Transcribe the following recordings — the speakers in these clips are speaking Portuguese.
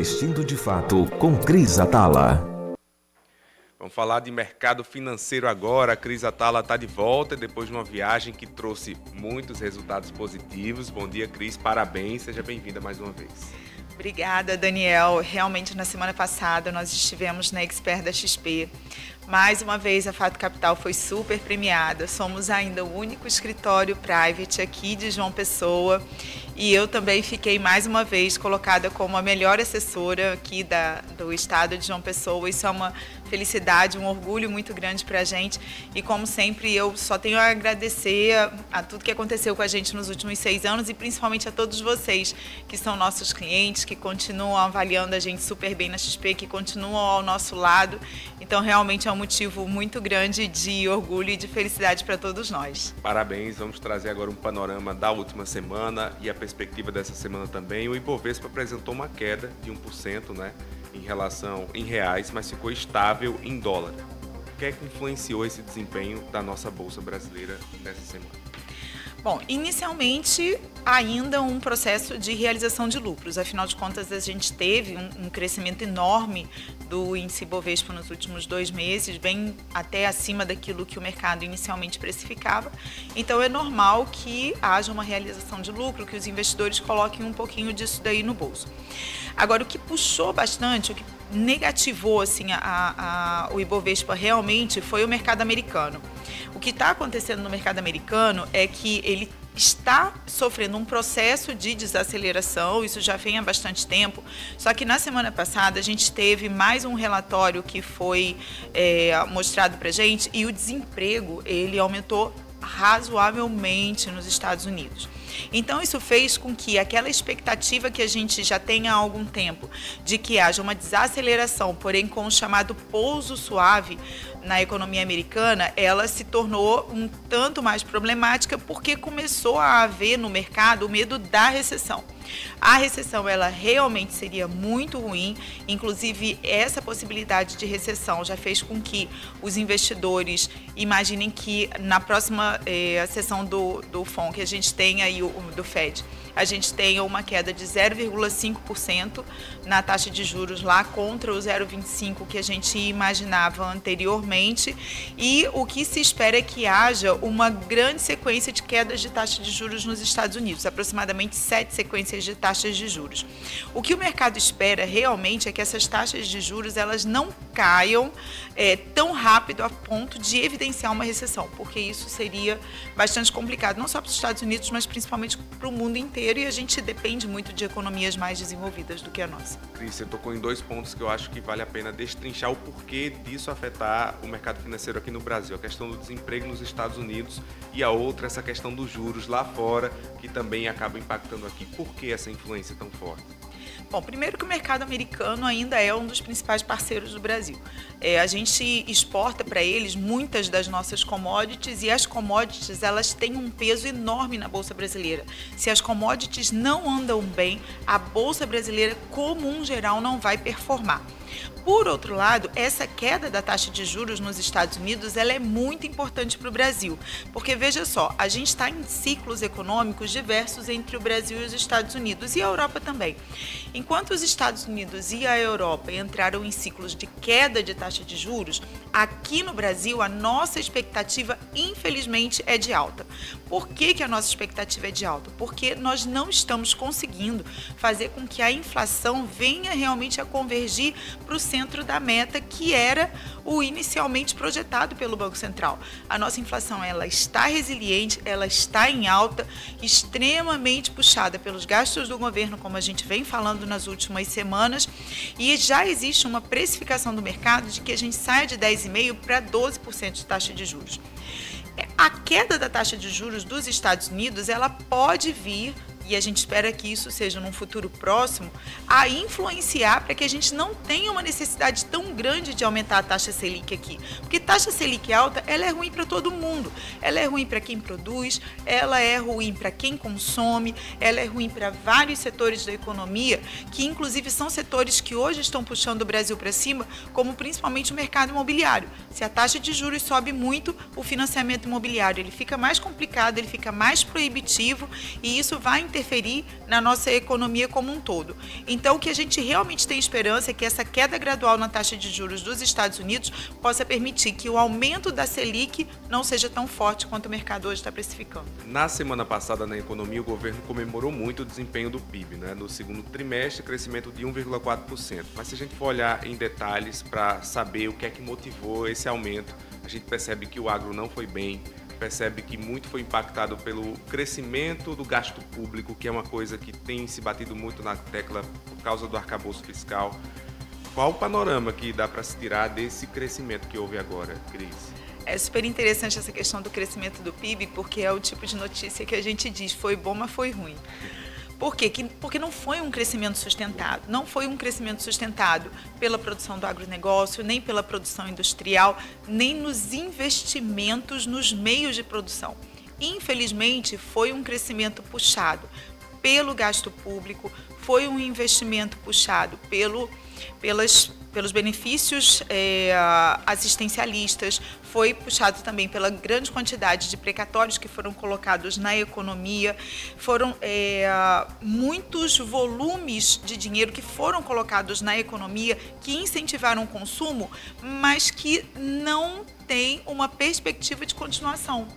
Investindo de Fato com Cris Atala. Vamos falar de mercado financeiro agora. A Cris Atala está de volta depois de uma viagem que trouxe muitos resultados positivos. Bom dia, Cris. Parabéns. Seja bem-vinda mais uma vez. Obrigada, Daniel. Realmente, na semana passada, nós estivemos na Expert da XP. Mais uma vez, a Fato Capital foi super premiada. Somos ainda o único escritório private aqui de João Pessoa. E eu também fiquei, mais uma vez, colocada como a melhor assessora aqui do estado de João Pessoa. Isso é uma felicidade, um orgulho muito grande para a gente. E, como sempre, eu só tenho a agradecer a tudo que aconteceu com a gente nos últimos 6 anos e, principalmente, a todos vocês que são nossos clientes, que continuam avaliando a gente super bem na XP, que continuam ao nosso lado. Então, realmente é um motivo muito grande de orgulho e de felicidade para todos nós. Parabéns. Vamos trazer agora um panorama da última semana e a perspectiva dessa semana também. O Ibovespa apresentou uma queda de 1%, né, em reais, mas ficou estável em dólar. O que é que influenciou esse desempenho da nossa Bolsa Brasileira nessa semana? Bom, inicialmente ainda um processo de realização de lucros. Afinal de contas, a gente teve um crescimento enorme do índice Bovespa nos últimos 2 meses, bem até acima daquilo que o mercado inicialmente precificava. Então é normal que haja uma realização de lucro, que os investidores coloquem um pouquinho disso daí no bolso. Agora, o que puxou bastante, o que negativou assim, o Ibovespa realmente foi o mercado americano. O que está acontecendo no mercado americano é que ele está sofrendo um processo de desaceleração, isso já vem há bastante tempo, só que na semana passada a gente teve mais um relatório que foi mostrado para a gente e o desemprego ele aumentou razoavelmente nos Estados Unidos. Então, isso fez com que aquela expectativa que a gente já tem há algum tempo de que haja uma desaceleração, porém com o chamado pouso suave na economia americana, ela se tornou um tanto mais problemática porque começou a haver no mercado o medo da recessão. A recessão, ela realmente seria muito ruim, inclusive essa possibilidade de recessão já fez com que os investidores imaginem que na próxima sessão do FONC que a gente tem aí, do FED, a gente tenha uma queda de 0,5% na taxa de juros lá contra o 0,25% que a gente imaginava anteriormente, e o que se espera é que haja uma grande sequência de quedas de taxa de juros nos Estados Unidos, aproximadamente 7 sequências de taxas de juros. O que o mercado espera realmente é que essas taxas de juros elas não caiam tão rápido a ponto de evidenciar uma recessão, porque isso seria bastante complicado, não só para os Estados Unidos, mas principalmente para o mundo inteiro, e a gente depende muito de economias mais desenvolvidas do que a nossa. Cris, você tocou em 2 pontos que eu acho que vale a pena destrinchar o porquê disso afetar o mercado financeiro aqui no Brasil. A questão do desemprego nos Estados Unidos e a outra, essa questão dos juros lá fora, que também acaba impactando aqui. Por que essa influência tão forte? Bom, primeiro que o mercado americano ainda é um dos principais parceiros do Brasil. A gente exporta para eles muitas das nossas commodities e as commodities elas têm um peso enorme na Bolsa Brasileira. Se as commodities não andam bem, a Bolsa Brasileira, como um geral, não vai performar. Por outro lado, essa queda da taxa de juros nos Estados Unidos ela é muito importante para o Brasil, porque veja só, a gente está em ciclos econômicos diversos entre o Brasil e os Estados Unidos e a Europa também. Enquanto os Estados Unidos e a Europa entraram em ciclos de queda de taxa de juros, aqui no Brasil a nossa expectativa, infelizmente, é de alta. Por que a nossa expectativa é de alta? Porque nós não estamos conseguindo fazer com que a inflação venha realmente a convergir para o centro da meta, que era o inicialmente projetado pelo Banco Central. A nossa inflação ela está resiliente, ela está em alta, extremamente puxada pelos gastos do governo, como a gente vem falando nas últimas semanas, e já existe uma precificação do mercado de que a gente saia de 10,5% para 12% de taxa de juros. A queda da taxa de juros dos Estados Unidos, ela pode vir, e a gente espera que isso seja num futuro próximo, a influenciar para que a gente não tenha uma necessidade tão grande de aumentar a taxa Selic aqui. Porque taxa Selic alta, ela é ruim para todo mundo. Ela é ruim para quem produz, ela é ruim para quem consome, ela é ruim para vários setores da economia, que inclusive são setores que hoje estão puxando o Brasil para cima, como principalmente o mercado imobiliário. Se a taxa de juros sobe muito, o financiamento imobiliário ele fica mais complicado, ele fica mais proibitivo, e isso vai interferir na nossa economia como um todo. Então, o que a gente realmente tem esperança é que essa queda gradual na taxa de juros dos Estados Unidos possa permitir que o aumento da Selic não seja tão forte quanto o mercado hoje está precificando. Na semana passada, na economia, o governo comemorou muito o desempenho do PIB, né? No segundo trimestre, crescimento de 1,4%. Mas se a gente for olhar em detalhes para saber o que é que motivou esse aumento, a gente percebe que o agro não foi bem, percebe que muito foi impactado pelo crescimento do gasto público, que é uma coisa que tem se batido muito na tecla por causa do arcabouço fiscal. Qual o panorama que dá para se tirar desse crescimento que houve agora, Cris? É super interessante essa questão do crescimento do PIB, porque é o tipo de notícia que a gente diz, foi bom, mas foi ruim. Por quê? Porque não foi um crescimento sustentado. Não foi um crescimento sustentado pela produção do agronegócio, nem pela produção industrial, nem nos investimentos nos meios de produção. Infelizmente, foi um crescimento puxado pelo gasto público, foi um investimento puxado pelos benefícios assistencialistas, foi puxado também pela grande quantidade de precatórios que foram colocados na economia, foram muitos volumes de dinheiro que foram colocados na economia que incentivaram o consumo, mas que não tem uma perspectiva de continuação.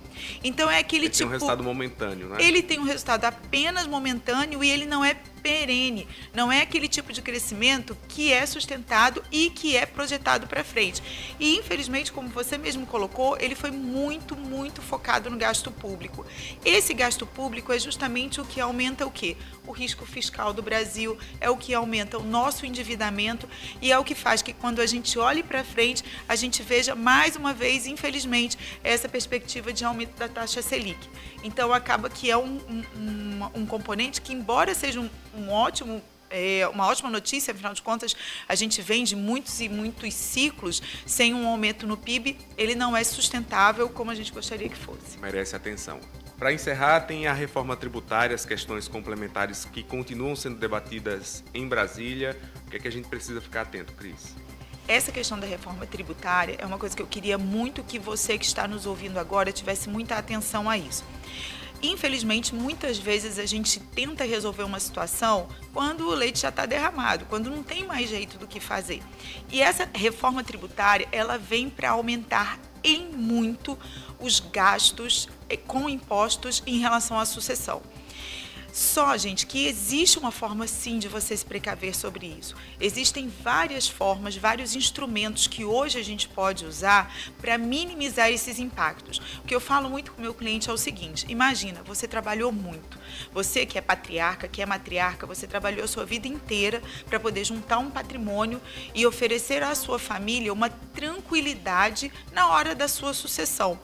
Então é aquele tipo... Ele tem um resultado momentâneo, né? Ele tem um resultado apenas momentâneo e ele não é perene. Não é aquele tipo de crescimento que é sustentado e que é projetado para frente. E, infelizmente, como você mesmo colocou, ele foi muito, muito focado no gasto público. Esse gasto público é justamente o que aumenta o quê? O risco fiscal do Brasil, é o que aumenta o nosso endividamento e é o que faz que, quando a gente olhe para frente, a gente veja mais uma vez, infelizmente, essa perspectiva de aumento da taxa Selic. Então, acaba que é um componente que, embora seja uma ótima notícia, afinal de contas, a gente vem de muitos e muitos ciclos sem um aumento no PIB, ele não é sustentável como a gente gostaria que fosse. Merece atenção. Para encerrar, tem a reforma tributária, as questões complementares que continuam sendo debatidas em Brasília. O que é que a gente precisa ficar atento, Cris? Essa questão da reforma tributária é uma coisa que eu queria muito que você que está nos ouvindo agora tivesse muita atenção a isso. Infelizmente, muitas vezes a gente tenta resolver uma situação quando o leite já está derramado, quando não tem mais jeito do que fazer. E essa reforma tributária, ela vem para aumentar em muito os gastos com impostos em relação à sucessão. Só, gente, que existe uma forma, sim, de você se precaver sobre isso. Existem várias formas, vários instrumentos que hoje a gente pode usar para minimizar esses impactos. O que eu falo muito com o meu cliente é o seguinte: imagina, você trabalhou muito. Você que é patriarca, que é matriarca, você trabalhou a sua vida inteira para poder juntar um patrimônio e oferecer à sua família uma tranquilidade na hora da sua sucessão.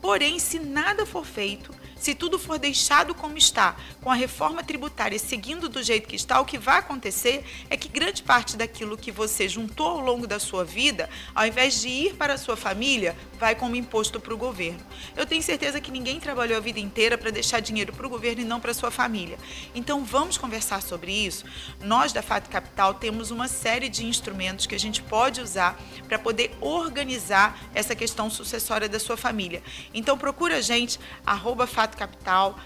Porém, se nada for feito, se tudo for deixado como está, com a reforma tributária seguindo do jeito que está, o que vai acontecer é que grande parte daquilo que você juntou ao longo da sua vida, ao invés de ir para a sua família, vai como imposto para o governo. Eu tenho certeza que ninguém trabalhou a vida inteira para deixar dinheiro para o governo e não para a sua família. Então, vamos conversar sobre isso. Nós, da Fato Capital, temos uma série de instrumentos que a gente pode usar para poder organizar essa questão sucessória da sua família. Então, procura a gente, @FatoCapital,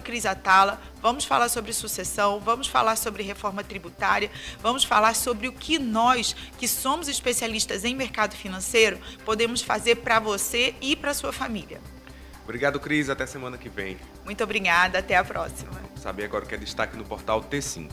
@CrisAtala. Vamos falar sobre sucessão, vamos falar sobre reforma tributária, vamos falar sobre o que nós, que somos especialistas em mercado financeiro, podemos fazer para você e para a sua família. Obrigado, Cris. Até semana que vem. Muito obrigada. Até a próxima. Vamos saber agora o que é destaque no portal T5.